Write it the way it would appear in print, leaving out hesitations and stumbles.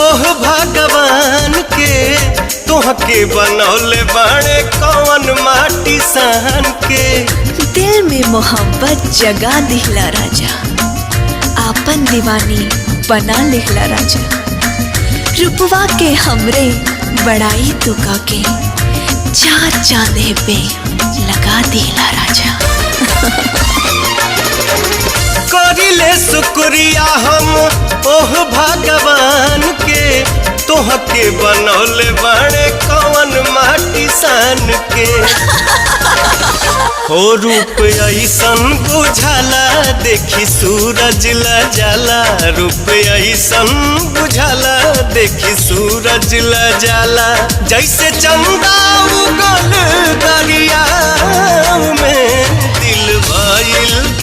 ओह भगवान के तोहके बनौले बाड़े कौन माटी सान के। दिल में मोहब्बत जगा दिहला राजा, आपन दीवानी बना लिहला राजा। रूपवा के हमरे बड़ाई तू के चार चांदे पे लगा दिहला राजा। करिले शुक्रिया हम ओह भगवान के तोहके बनौले बाड़े कौन माटी सान के। हो रूप ऐसन बुझाला देखी सूरज ला जाला, रूप ऐसन बुझाला देखी सूरज ला जाला। जैसे चंदा उगल दरिया में दिल भइल